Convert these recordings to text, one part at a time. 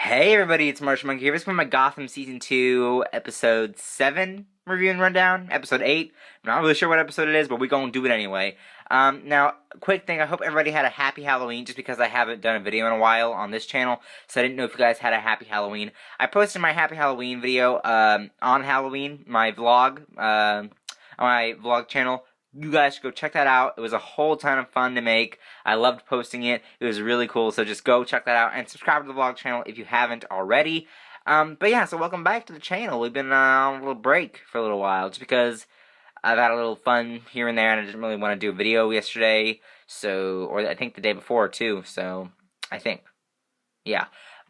Hey everybody, it's Martian Monkey here. This is my Gotham Season 2, Episode 7 review and rundown. Episode 8. I'm not really sure what episode it is, but we're going to do it anyway. Now, quick thing, I hope everybody had a happy Halloween, just because I haven't done a video in a while on this channel, so I didn't know if you guys had a happy Halloween. I posted my happy Halloween video on Halloween, my vlog, on my vlog channel. You guys should go check that out. It was a whole ton of fun to make. I loved posting it. It was really cool, so just go check that out and subscribe to the vlog channel if you haven't already. But yeah, so welcome back to the channel. We've been on a little break for a little while, just because I've had a little fun here and there, and I didn't really want to do a video yesterday, or I think the day before too, so I think. Yeah.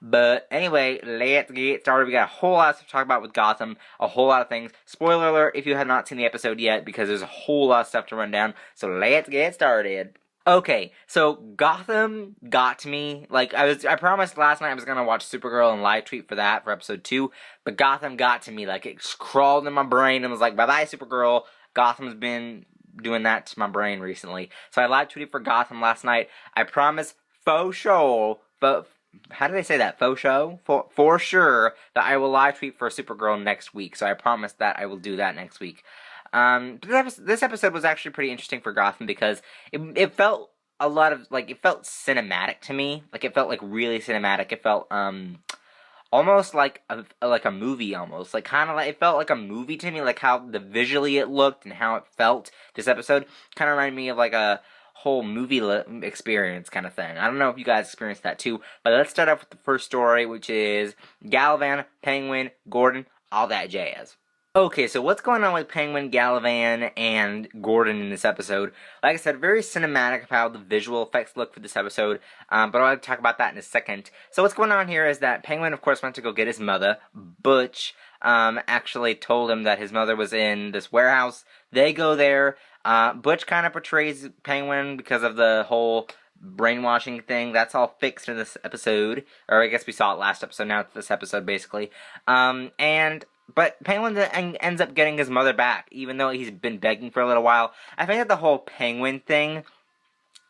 But anyway, let's get started. We got a whole lot of stuff to talk about with Gotham, a whole lot of things. Spoiler alert if you have not seen the episode yet, because there's a whole lot of stuff to run down. So let's get started. Okay, so Gotham got to me. Like, I promised last night I was gonna watch Supergirl and live tweet for that, for episode 2. But Gotham got to me. Like, it crawled in my brain and was like, bye-bye, Supergirl. Gotham's been doing that to my brain recently. So I live tweeted for Gotham last night. I promise, faux show, how do they say that? Faux show? For sure that I will live tweet for Supergirl next week. So I promise that I will do that next week. This episode was actually pretty interesting for Gotham because it felt a lot of, like, it felt cinematic to me. Like, it felt, like, really cinematic. It felt, almost like a movie, almost. Like, kind of like, it felt like a movie to me, like how visually it looked and how it felt. This episode kind of reminded me of, like, a whole movie experience kind of thing. I don't know if you guys experienced that too, but let's start off with the first story, which is Galavan, Penguin, Gordon, all that jazz. Okay, so what's going on with Penguin, Galavan, and Gordon in this episode? Like I said, very cinematic of how the visual effects look for this episode, but I'll talk about that in a second. So what's going on here is that Penguin, of course, went to go get his mother. Butch actually told him that his mother was in this warehouse. They go there. Butch kind of portrays Penguin because of the whole brainwashing thing. That's all fixed in this episode. Or I guess we saw it last episode, now it's this episode, basically. But Penguin ends up getting his mother back, even though he's been begging for a little while. I think that the whole Penguin thing,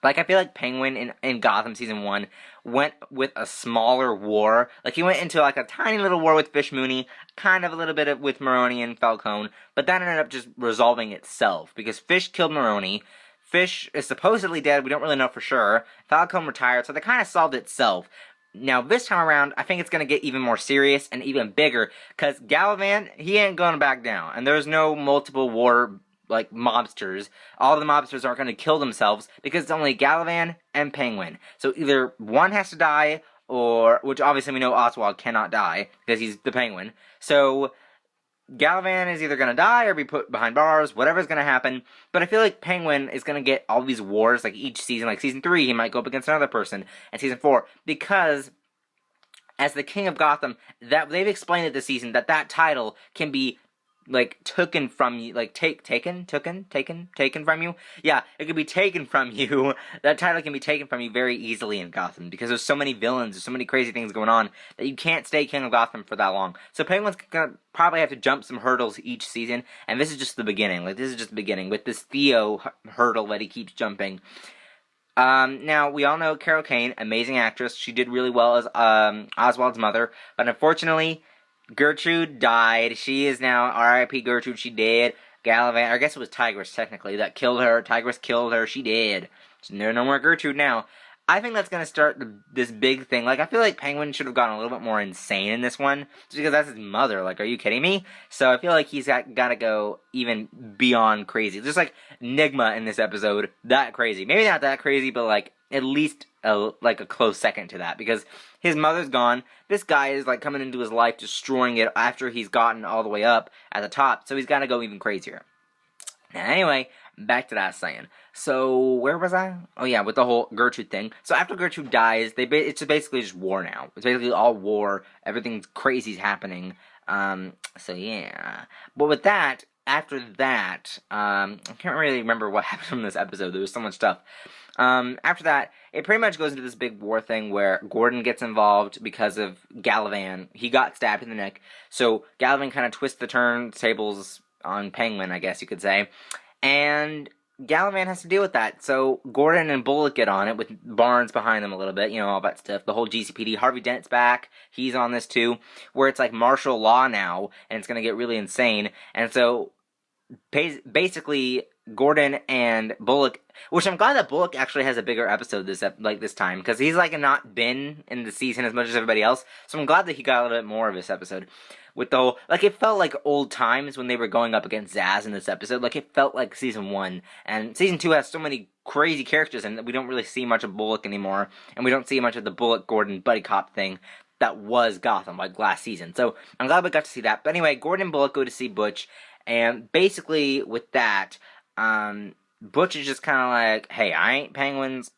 like, I feel like Penguin in Gotham Season 1 went with a smaller war. Like, he went into, like, a tiny little war with Fish Mooney, kind of a little bit with Maroni and Falcone, but that ended up just resolving itself, because Fish killed Maroni. Fish is supposedly dead, we don't really know for sure. Falcone retired, so that kind of solved itself. Now, this time around, I think it's going to get even more serious and even bigger, because Galavan, he ain't going to back down, and there's no multiple war, like, mobsters. All the mobsters aren't going to kill themselves, because it's only Galavan and Penguin. So either one has to die, or, which obviously we know Oswald cannot die, because he's the Penguin. So Galavan is either going to die or be put behind bars, whatever's going to happen. But I feel like Penguin is going to get all these wars, like each season. Like Season 3, he might go up against another person. And Season 4, because as the King of Gotham, that they've explained it this season that title can be, like, taken from you, like, taken from you? Yeah, it can be taken from you. That title can be taken from you very easily in Gotham, because there's so many villains, there's so many crazy things going on, that you can't stay King of Gotham for that long. So Penguin's gonna probably have to jump some hurdles each season, and this is just the beginning. Like, this is just the beginning, with this Theo hurdle that he keeps jumping. Now, we all know Carol Kane, amazing actress. She did really well as, Oswald's mother, but unfortunately, Gertrude died. She is now R.I.P. Gertrude. She dead. Galavan, or I guess it was Tigress, technically, that killed her. Tigress killed her. She dead. So there's no more Gertrude now. I think that's going to start this big thing. Like, I feel like Penguin should have gone a little bit more insane in this one, just because that's his mother. Like, are you kidding me? So I feel like he's got to go even beyond crazy. Just like Nigma in this episode, that crazy. Maybe not that crazy, but, like, at least like a close second to that, because his mother's gone. This guy is, like, coming into his life, destroying it after he's gotten all the way up at the top, so he's got to go even crazier. Now, anyway, back to that I was saying. So, where was I? Oh yeah, with the whole Gertrude thing. So after Gertrude dies, it's basically just war now. It's basically all war. Everything's crazy's happening. So yeah. But with that, after that, I can't really remember what happened from this episode. There was so much stuff. After that, it pretty much goes into this big war thing where Gordon gets involved because of Galavan. He got stabbed in the neck. So Galavan kind of twists the turntables on Penguin, I guess you could say. And Galavan has to deal with that. So Gordon and Bullock get on it with Barnes behind them a little bit, all that stuff. The whole GCPD. Harvey Dent's back. He's on this too, where it's like martial law now, and it's going to get really insane. And so basically Gordon and Bullock, which I'm glad that Bullock actually has a bigger episode this time, because he's like not been in the season as much as everybody else. So I'm glad that he got a little bit more of this episode. With the whole, it felt like old times when they were going up against Zaz in this episode. Like, it felt like season 1. And season 2 has so many crazy characters in it that we don't really see much of Bullock anymore. And we don't see much of the Bullock-Gordon buddy cop thing that was Gotham, like last season. So, I'm glad we got to see that. But anyway, Gordon and Bullock go to see Butch. And basically, with that, Butch is just kind of like, hey, I ain't Penguin's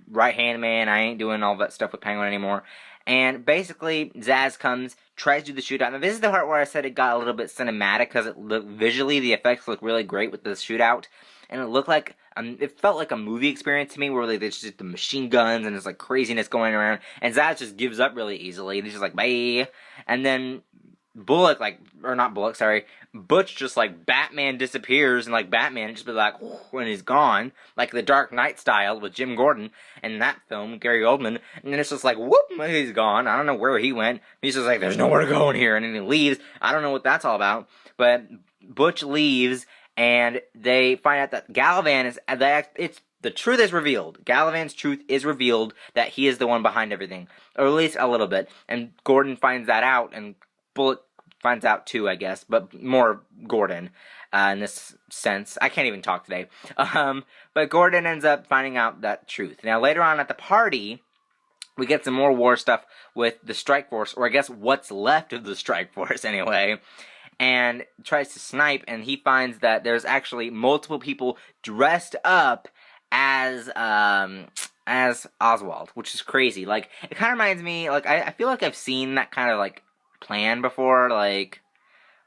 right-hand man. I ain't doing all that stuff with Penguin anymore. And basically, Zaz comes, tries to do the shootout. Now, this is the part where I said it got a little bit cinematic, because visually, the effects look really great with the shootout. And it looked like, it felt like a movie experience to me, where there's just the machine guns, and there's like craziness going around. And Zaz just gives up really easily. He's just like, bye. And then Bullock, Butch just like Batman disappears, and like Batman just be like, when he's gone, like the Dark Knight style with Jim Gordon in that film, Gary Oldman, and then it's just like, whoop, he's gone. I don't know where he went. He's just like, there's nowhere to go in here, and then he leaves. I don't know what that's all about, but Butch leaves, and they find out that Galavan the truth is revealed. Galavan's truth is revealed, that he is the one behind everything, or at least a little bit, and Gordon finds that out, and Bullock finds out too, I guess, but more Gordon in this sense. I can't even talk today. But Gordon ends up finding out that truth. Now, later on at the party, we get some more war stuff with the Strike Force, or I guess what's left of the Strike Force anyway, and tries to snipe, and he finds that there's actually multiple people dressed up as Oswald, which is crazy. Like, it kind of reminds me, like, I feel like I've seen that kind of, like, plan before, like,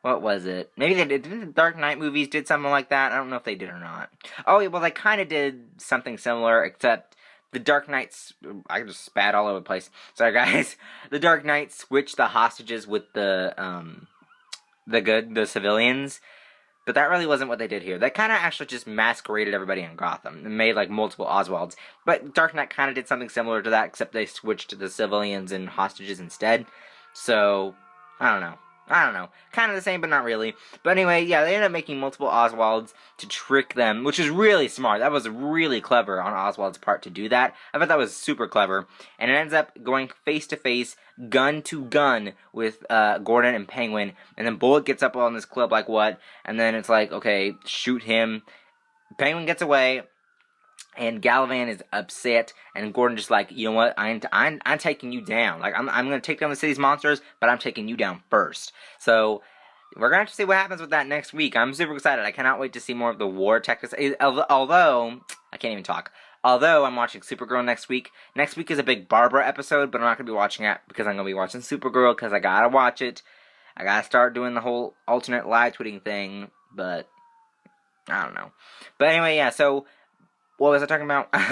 what was it? Maybe they did the Dark Knight movies did something like that. I don't know if they did or not. Oh, well, they kind of did something similar, except the Dark Knights, I just spat all over the place. Sorry, guys. The Dark Knight switched the hostages with the civilians, but that really wasn't what they did here. They kind of actually just masqueraded everybody in Gotham and made, like, multiple Oswalds. But Dark Knight kind of did something similar to that, except they switched to the civilians and hostages instead. So, I don't know. Kind of the same, but not really. But anyway, yeah, they ended up making multiple Oswalds to trick them, which is really smart. That was really clever on Oswald's part to do that. I thought that was super clever. And it ends up going face-to-face, gun-to-gun with Gordon and Penguin. And then Bullock gets up on this club like, what? And then it's like, okay, shoot him. Penguin gets away. And Galavan is upset, and Gordon just like, you know what, I'm taking you down. Like, I'm going to take down the city's monsters, but I'm taking you down first. So, we're going to have to see what happens with that next week. I'm super excited. I cannot wait to see more of the war tactics. Although, I can't even talk. Although, I'm watching Supergirl next week. Next week is a big Barbara episode, but I'm not going to be watching it because I'm going to be watching Supergirl because I got to watch it. I got to start doing the whole alternate live tweeting thing, but I don't know. But anyway, yeah, so what was I talking about? But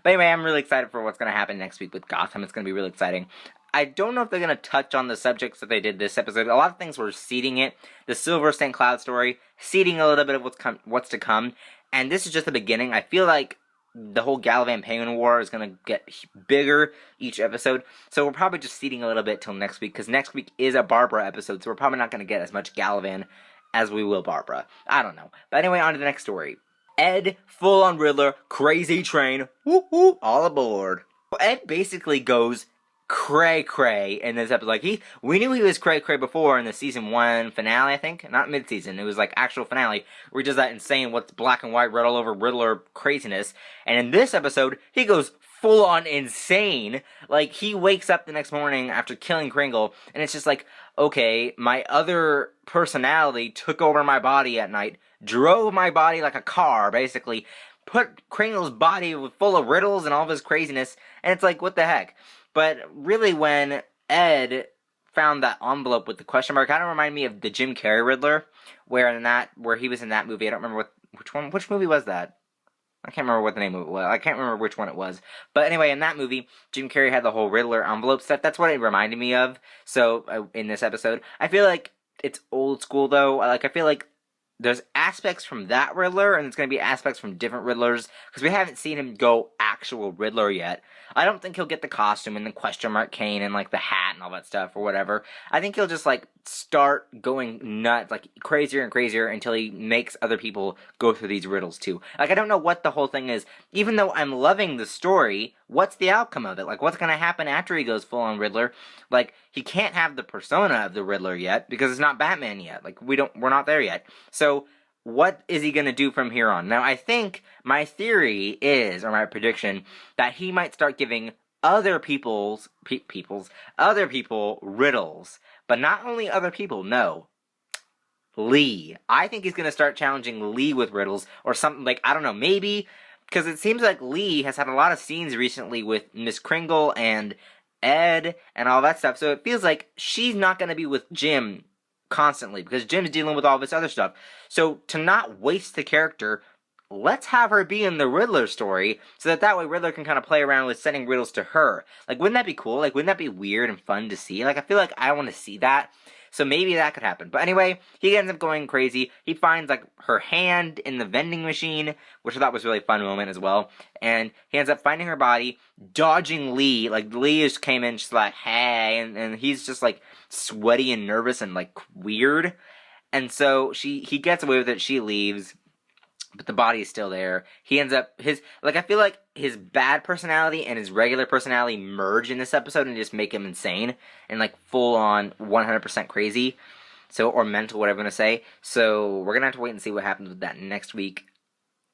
anyway, I'm really excited for what's going to happen next week with Gotham. It's going to be really exciting. I don't know if they're going to touch on the subjects that they did this episode. A lot of things were seeding it. The Silver St. Cloud story, seeding a little bit of what's to come. And this is just the beginning. I feel like the whole Galavan Penguin War is going to get bigger each episode. So we're probably just seeding a little bit till next week, because next week is a Barbara episode, so we're probably not going to get as much Galavan as we will Barbara. I don't know. But anyway, on to the next story. Ed, full-on Riddler, crazy train, whoop whoop, all aboard. Ed basically goes cray-cray in this episode. Like, we knew he was cray-cray before in the season 1 finale, I think. Not mid-season, it was like actual finale, where he does that insane what's black and white red all over Riddler craziness. And in this episode, he goes full-on insane. Like, he wakes up the next morning after killing Kringle, and it's just like, okay, my other personality took over my body at night, drove my body like a car, basically, put Kringle's body full of riddles and all of his craziness, and it's like, what the heck? But really, when Ed found that envelope with the question mark, kind of reminded me of the Jim Carrey Riddler, where he was in that movie. I don't remember which movie was that? I can't remember what the name of it was. I can't remember which one it was. But anyway, in that movie, Jim Carrey had the whole Riddler envelope stuff. That's what it reminded me of. So, in this episode, I feel like it's old school, though. Like, I feel like there's aspects from that Riddler, and there's going to be aspects from different Riddlers, because we haven't seen him go actual Riddler yet. I don't think he'll get the costume and the question mark cane and, like, the hat and all that stuff or whatever. I think he'll just, like, start going nuts, like, crazier and crazier until he makes other people go through these riddles, too. Like, I don't know what the whole thing is. Even though I'm loving the story, what's the outcome of it? Like, what's going to happen after he goes full-on Riddler? Like, he can't have the persona of the Riddler yet, because it's not Batman yet. Like, we're not there yet. So, what is he going to do from here on? Now, I think my theory is, or my prediction, that he might start giving other people riddles. But not only other people, no. Lee. I think he's going to start challenging Lee with riddles, or something like, I don't know, maybe, because it seems like Lee has had a lot of scenes recently with Miss Kringle and Ed and all that stuff, so it feels like she's not going to be with Jim constantly, because Jim's dealing with all this other stuff. So, to not waste the character, let's have her be in the Riddler story, so that way Riddler can kind of play around with sending riddles to her. Like, wouldn't that be cool? Like, wouldn't that be weird and fun to see? Like, I feel like I want to see that. So maybe that could happen. But anyway, he ends up going crazy. He finds, like, her hand in the vending machine, which I thought was a really fun moment as well. And he ends up finding her body, dodging Lee. Like, Lee just came in just like, hey, and he's just, like, sweaty and nervous and, like, weird. And so he gets away with it. She leaves. But the body is still there. He ends up, I feel like his bad personality and his regular personality merge in this episode and just make him insane. And, like, full on 100% crazy. So, or mental, whatever I'm going to say. So, we're going to have to wait and see what happens with that next week.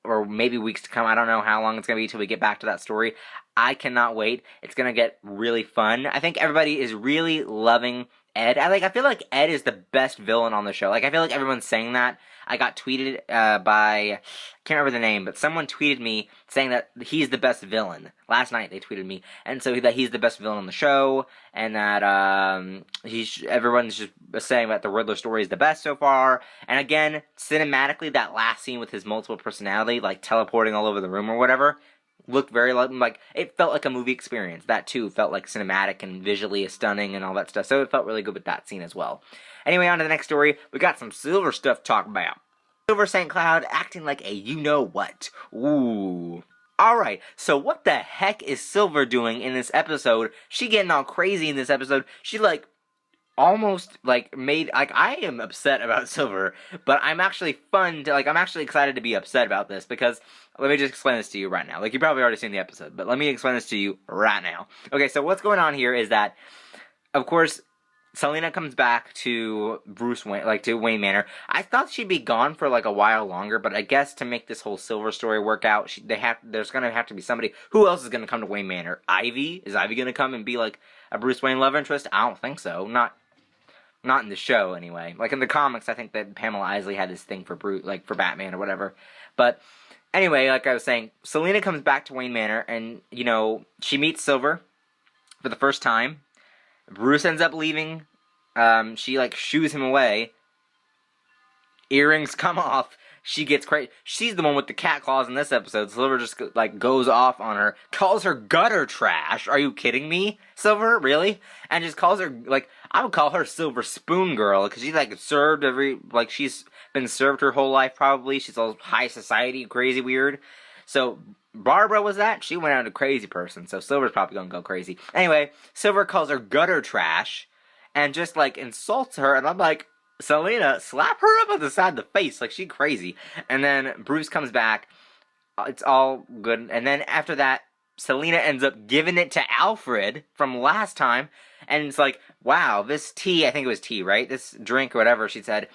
Or maybe weeks to come. I don't know how long it's going to be until we get back to that story. I cannot wait. It's going to get really fun. I think everybody is really loving Ed. I feel like Ed is the best villain on the show. Like, I feel like everyone's saying that. I got tweeted by, I can't remember the name, but someone tweeted me saying that he's the best villain. Last night they tweeted me, and so that he's the best villain on the show, and that everyone's just saying that the Riddler story is the best so far. And again, cinematically, that last scene with his multiple personality, like teleporting all over the room or whatever, looked very like it felt like a movie experience. That too felt like cinematic and visually stunning and all that stuff. So it felt really good with that scene as well. Anyway, on to the next story. We got some Silver stuff to talk about. Silver St. Cloud acting like a you-know-what. Ooh. Alright, so what the heck is Silver doing in this episode? She getting all crazy in this episode. She, like, almost, like, made, like, I am upset about Silver, but I'm actually I'm actually excited to be upset about this, because, let me just explain this to you right now. Like, you've probably already seen the episode, but let me explain this to you right now. Okay, so what's going on here is that, of course, Selina comes back to to Wayne Manor. I thought she'd be gone for, like, a while longer, but I guess to make this whole Silver story work out, there's gonna have to be somebody. Who else is gonna come to Wayne Manor? Ivy? Is Ivy gonna come and be, like, a Bruce Wayne love interest? I don't think so. Not in the show, anyway. Like, in the comics, I think that Pamela Isley had this thing for for Batman or whatever. But, anyway, like I was saying, Selina comes back to Wayne Manor, and, you know, she meets Silver for the first time. Bruce ends up leaving. She, like, shoos him away. Earrings come off. She gets crazy. She's the one with the cat claws in this episode. Silver just, like, goes off on her. Calls her gutter trash. Are you kidding me, Silver? Really? And just calls her, like, I would call her Silver Spoon Girl. Because she's, like, she's been served her whole life, probably. She's all high society, crazy weird. So, Barbara was that. She went out a crazy person, so Silver's probably gonna go crazy. Anyway, Silver calls her gutter trash, and just, like, insults her, and I'm like, Selina, slap her up on the side of the face, like, she crazy. And then Bruce comes back, it's all good, and then after that, Selina ends up giving it to Alfred from last time, and it's like, wow, this tea, I think it was tea, right? This drink or whatever she said,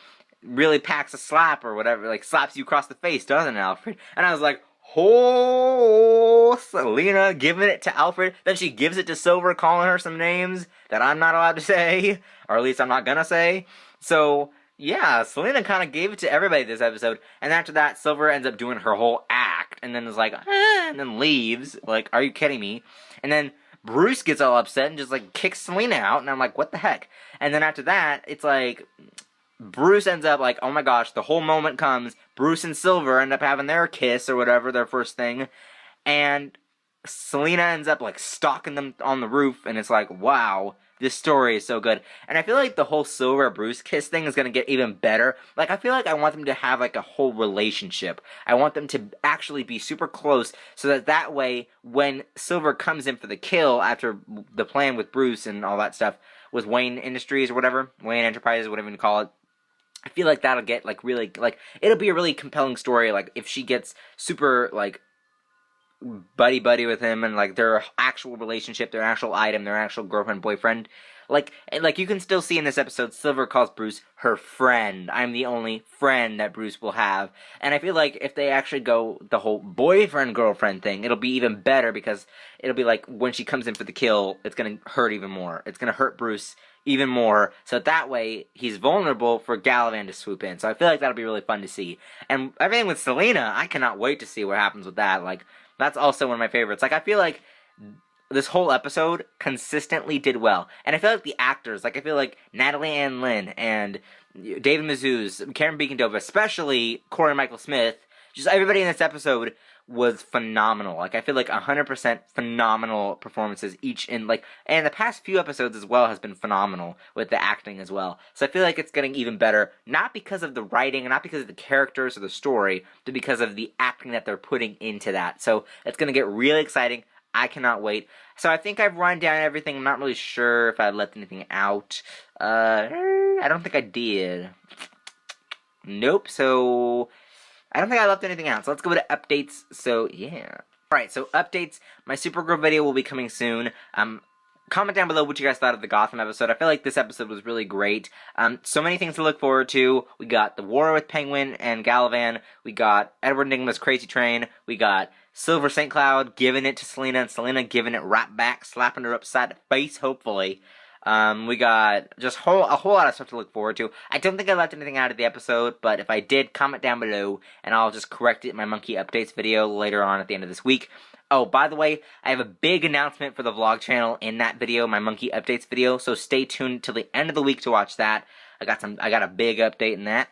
really packs a slap or whatever, like, slaps you across the face, doesn't it, Alfred? And I was like, oh, Selina giving it to Alfred. Then she gives it to Silver, calling her some names that I'm not allowed to say, or at least I'm not gonna say. So, yeah, Selina kind of gave it to everybody this episode. And after that, Silver ends up doing her whole act, and then is like, and then leaves. Like, are you kidding me? And then Bruce gets all upset and just, like, kicks Selina out, and I'm like, what the heck? And then after that, it's like, Bruce ends up like, oh my gosh, the whole moment comes, Bruce and Silver end up having their kiss or whatever, their first thing, and Selina ends up like stalking them on the roof, and it's like, wow, this story is so good. And I feel like the whole Silver Bruce kiss thing is gonna get even better. Like, I feel like I want them to have like a whole relationship. I want them to actually be super close, so that way, when Silver comes in for the kill after the plan with Bruce and all that stuff with Wayne Industries or whatever, Wayne Enterprises, whatever you call it. I feel like that'll get like really like it'll be a really compelling story. Like if she gets super like buddy with him and like their actual relationship, their actual item, their actual girlfriend, boyfriend. Like you can still see in this episode, Silver calls Bruce her friend. I'm the only friend that Bruce will have. And I feel like if they actually go the whole boyfriend-girlfriend thing, it'll be even better because it'll be like when she comes in for the kill, it's gonna hurt even more. It's gonna hurt Bruce even more, so that way he's vulnerable for Galavan to swoop in. So I feel like that'll be really fun to see. And everything with Selina, I cannot wait to see what happens with that. Like, that's also one of my favorites. Like, I feel like this whole episode consistently did well. And I feel like the actors, like I feel like Natalie Ann Lynn and David Mazouz, Karen Beekendova, especially Corey Michael Smith, just everybody in this episode was phenomenal. Like, I feel like 100% phenomenal performances each and the past few episodes as well has been phenomenal with the acting as well. So I feel like it's getting even better, not because of the writing, not because of the characters or the story, but because of the acting that they're putting into that. So it's going to get really exciting. I cannot wait. So I think I've run down everything. I'm not really sure if I left anything out. I don't think I did. Nope, so I don't think I left anything out, so let's go to updates. So, yeah. Alright, so updates. My Supergirl video will be coming soon. Comment down below what you guys thought of the Gotham episode. I feel like this episode was really great. So many things to look forward to. We got the war with Penguin and Galavan. We got Edward Nygma's Crazy Train. We got Silver St. Cloud giving it to Selina, and Selina giving it right back, slapping her upside the face, hopefully. We got just a whole lot of stuff to look forward to. I don't think I left anything out of the episode, but if I did, comment down below, and I'll just correct it in my Monkey Updates video later on at the end of this week. Oh, by the way, I have a big announcement for the vlog channel in that video, my Monkey Updates video, so stay tuned till the end of the week to watch that. I got a big update in that.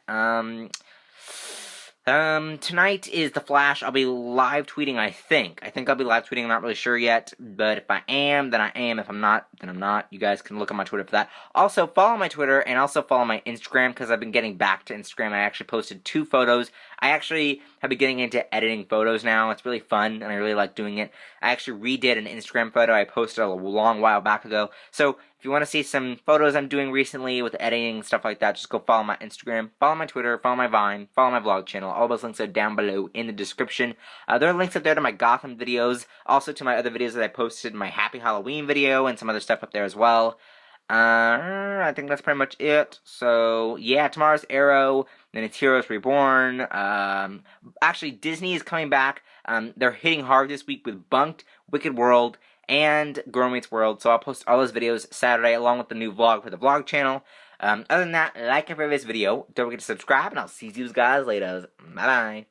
Tonight is The Flash. I'll be live tweeting, I think. I think I'll be live tweeting, I'm not really sure yet. But if I am, then I am. If I'm not, then I'm not. You guys can look on my Twitter for that. Also, follow my Twitter and also follow my Instagram, because I've been getting back to Instagram. I actually posted 2 photos. I actually have been getting into editing photos now. It's really fun, and I really like doing it. I actually redid an Instagram photo I posted a long while back ago. So, if you want to see some photos I'm doing recently with editing and stuff like that, just go follow my Instagram, follow my Twitter, follow my Vine, follow my vlog channel. All those links are down below in the description. There are links up there to my Gotham videos, also to my other videos that I posted, my Happy Halloween video, and some other stuff up there as well. I think that's pretty much it. So, yeah, tomorrow's Arrow, then it's Heroes Reborn. Actually, Disney is coming back. They're hitting hard this week with Bunked, Wicked World, and Girl Meets World. So I'll post all those videos Saturday along with the new vlog for the vlog channel. Other than that, like and favorite this video. Don't forget to subscribe, and I'll see you guys later. Bye-bye.